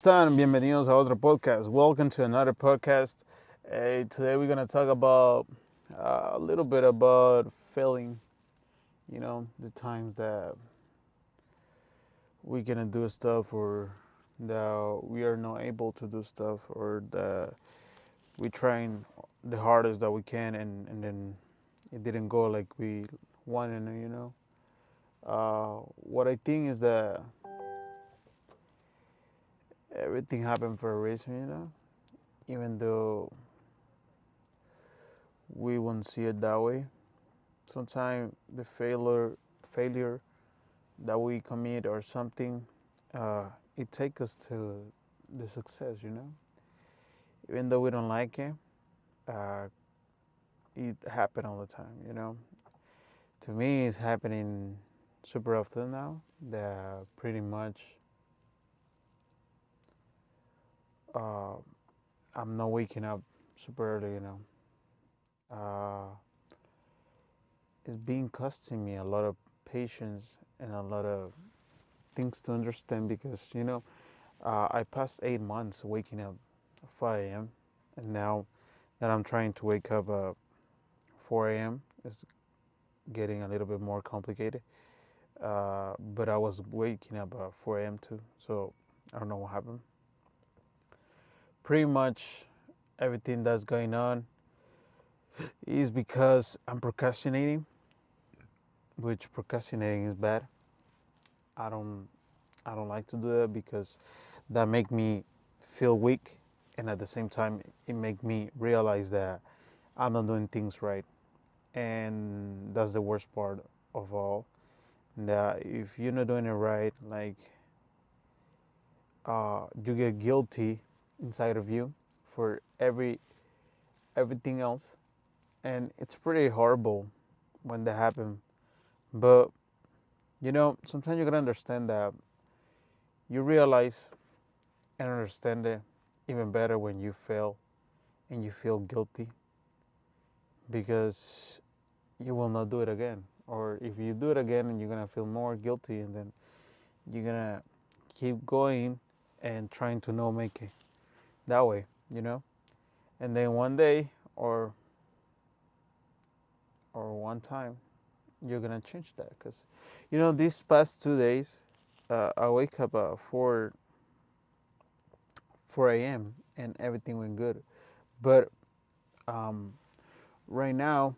Están? Bienvenidos a otro podcast. Welcome to another podcast. Today we're gonna talk about a little bit about failing. The times that we're gonna do stuff, or that we are not able to do stuff, or that we trying the hardest that we can, and then it didn't go like we wanted. What I think is that everything happened for a reason. Even though we won't see it that way. Sometimes the failure that we commit or something, uh, it takes us to the success. Even though we don't like it, uh, it happen all the time. To me, it's happening super often now. That pretty much, uh, I'm not waking up super early. Uh, it's been costing me a lot of patience and a lot of things to understand because I passed 8 months waking up at 5 a.m. and now that I'm trying to wake up at 4 a.m. it's getting a little bit more complicated. But I was waking up at 4 a.m. too, so I don't know what happened. Pretty much everything that's going on is because I'm procrastinating, which procrastinating is bad. I don't I don't like to do that because that make me feel weak, and at the same time it make me realize that I'm not doing things right, and that's the worst part of all. That if you're not doing it right, like you get guilty inside of you for everything else, and it's pretty horrible when that happens. But sometimes you gotta understand that you realize and understand it even better when you fail and you feel guilty because you will not do it again. Or if you do it again, and you're gonna feel more guilty, and then you're gonna keep going and trying to not make it that way. And then one day or one time, you're gonna change that because these past 2 days, I wake up at 4 a.m. and everything went good. But um, right now,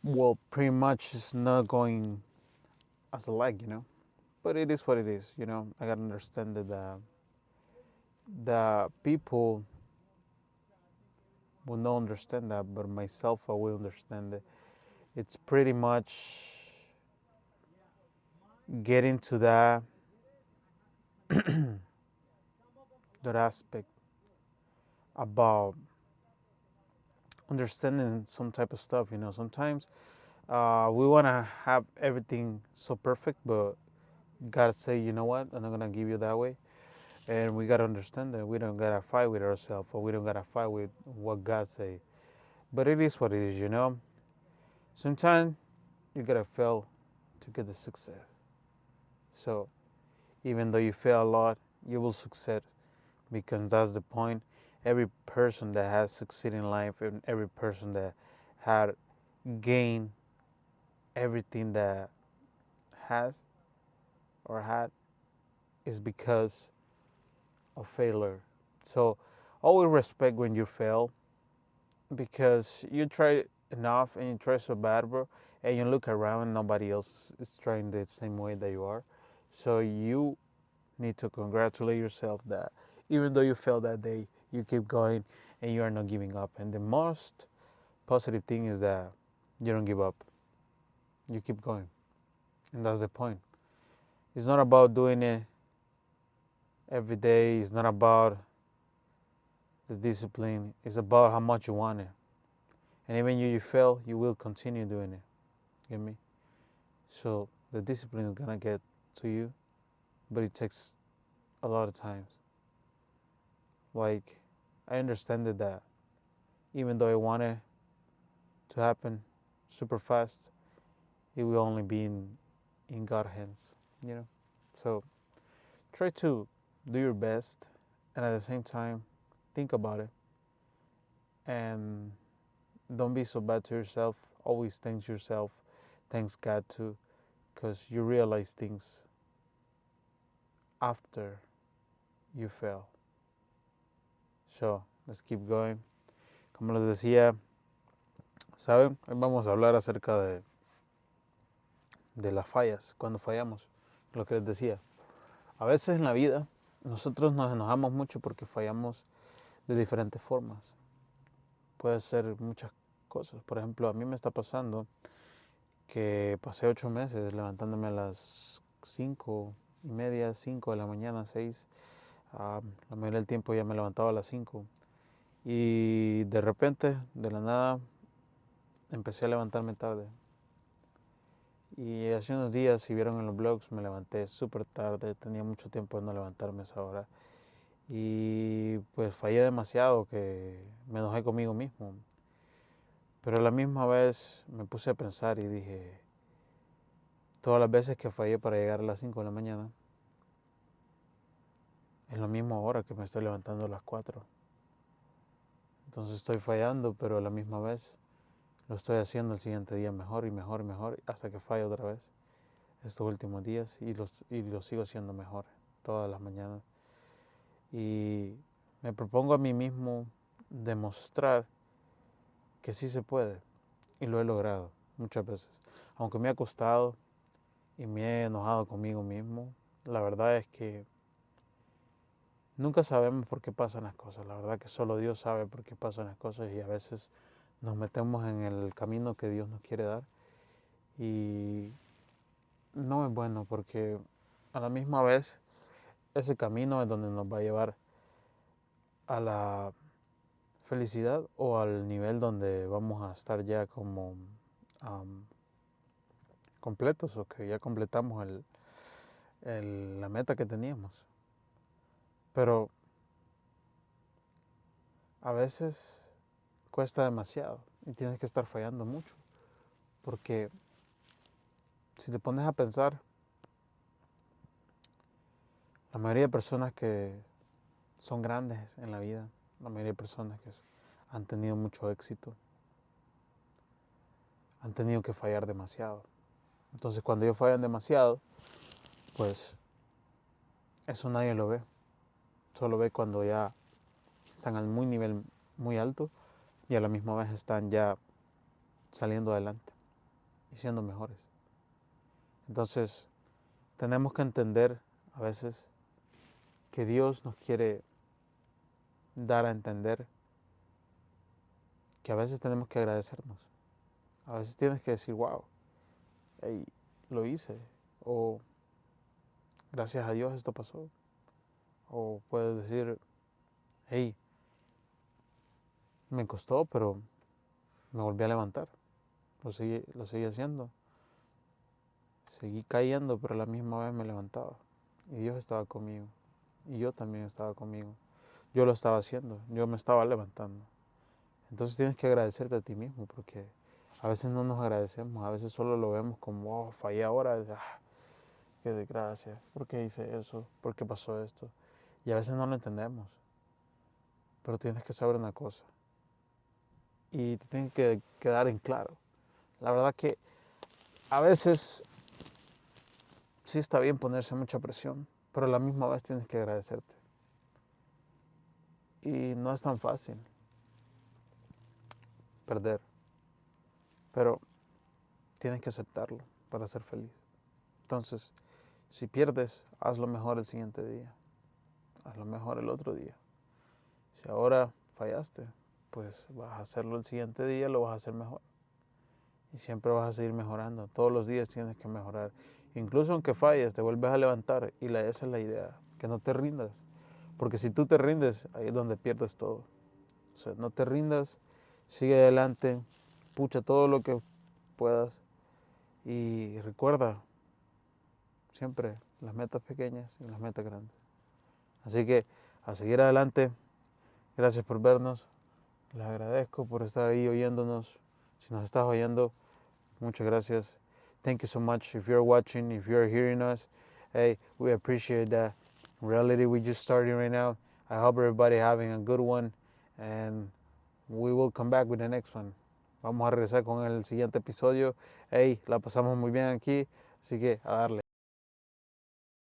well, pretty much it's not going as I like. But it is what it is. I gotta understand that the people will not understand that, but myself, I will understand it. It's pretty much getting to that aspect about understanding some type of stuff. Sometimes we want to have everything so perfect, but you gotta say, you know what, I'm not gonna give you that way. And we gotta understand that we don't gotta fight with ourselves, or we don't gotta fight with what God say. But it is what it is. Sometimes you gotta fail to get the success. So even though you fail a lot, you will succeed because that's the point. Every person that has succeeded in life, and every person that had gained everything that has or had, is because of failure. So always respect when you fail, because you try enough and you try so bad, bro, and you look around and nobody else is trying the same way that you are. So you need to congratulate yourself that even though you failed that day, you keep going and you are not giving up. And the most positive thing is that you don't give up. You keep going. And that's the point. It's not about doing it every day. It's not about the discipline. It's about how much you want it. And even you fail, you will continue doing it. Get me? So the discipline is gonna get to you, but it takes a lot of times. Like, I understand that even though I want it to happen super fast, it will only be in God's hands. You know. So try to do your best, and at the same time, think about it. And don't be so bad to yourself. Always thank yourself. Thanks God too, because you realize things after you fail. So, let's keep going. Como les decía, ¿saben? Hoy vamos a hablar acerca de las fallas, cuando fallamos. Lo que les decía. A veces en la vida nosotros nos enojamos mucho porque fallamos de diferentes formas. Puede ser muchas cosas. Por ejemplo, a mí me está pasando que pasé 8 meses levantándome a las 5:30, 5 de la mañana, 6. La mayoría del tiempo ya me levantaba a las 5. Y de repente, de la nada, empecé a levantarme tarde. Y hace unos días, si vieron en los blogs, me levanté súper tarde. Tenía mucho tiempo de no levantarme a esa hora. Y pues fallé demasiado que me enojé conmigo mismo. Pero a la misma vez me puse a pensar y dije, todas las veces que fallé para llegar a las 5 de la mañana, es la misma hora que me estoy levantando a las 4. Entonces estoy fallando, pero a la misma vez lo estoy haciendo el siguiente día mejor y mejor y mejor hasta que fallo otra vez estos últimos días y lo sigo haciendo mejor todas las mañanas. Y me propongo a mí mismo demostrar que sí se puede y lo he logrado muchas veces. Aunque me ha costado y me he enojado conmigo mismo, la verdad es que nunca sabemos por qué pasan las cosas. La verdad que solo Dios sabe por qué pasan las cosas y a veces nos metemos en el camino que Dios nos quiere dar y no es bueno porque a la misma vez ese camino es donde nos va a llevar a la felicidad o al nivel donde vamos a estar ya como completos o que ya completamos la meta que teníamos. Pero a veces cuesta demasiado y tienes que estar fallando mucho. Porque si te pones a pensar, la mayoría de personas que son grandes en la vida, la mayoría de personas que han tenido mucho éxito, han tenido que fallar demasiado. Entonces cuando ellos fallan demasiado, pues eso nadie lo ve. Solo ve cuando ya están al nivel muy alto y a la misma vez están ya saliendo adelante y siendo mejores. Entonces tenemos que entender a veces que Dios nos quiere dar a entender que a veces tenemos que agradecernos. A veces tienes que decir, wow, hey, lo hice. O gracias a Dios esto pasó. O puedes decir, hey, me costó, pero me volví a levantar. Lo seguí haciendo. Seguí cayendo, pero a la misma vez me levantaba. Y Dios estaba conmigo. Y yo también estaba conmigo. Yo lo estaba haciendo. Yo me estaba levantando. Entonces tienes que agradecerte a ti mismo porque a veces no nos agradecemos. A veces solo lo vemos como, oh, fallé ahora. Qué desgracia. ¿Por qué hice eso? ¿Por qué pasó esto? Y a veces no lo entendemos. Pero tienes que saber una cosa. Y te tiene que quedar en claro. La verdad que a veces sí está bien ponerse mucha presión, pero a la misma vez tienes que agradecerte. Y no es tan fácil perder, pero tienes que aceptarlo para ser feliz. Entonces, si pierdes, hazlo mejor el siguiente día, hazlo mejor el otro día. Si ahora fallaste, pues vas a hacerlo el siguiente día, lo vas a hacer mejor. Y siempre vas a seguir mejorando. Todos los días tienes que mejorar. Incluso aunque falles, te vuelves a levantar. Y esa es la idea, que no te rindas. Porque si tú te rindes, ahí es donde pierdes todo. O sea, no te rindas, sigue adelante, pucha todo lo que puedas. Y recuerda siempre las metas pequeñas y las metas grandes. Así que a seguir adelante. Gracias por vernos. Les agradezco por estar ahí oyéndonos. Si nos estás oyendo, muchas gracias. Thank you so much if you're watching, if you're hearing us. Hey, we appreciate that. In reality, we just starting right now. I hope everybody having a good one, and we will come back with the next one. Vamos a regresar con el siguiente episodio. Hey, la pasamos muy bien aquí, así que a darle.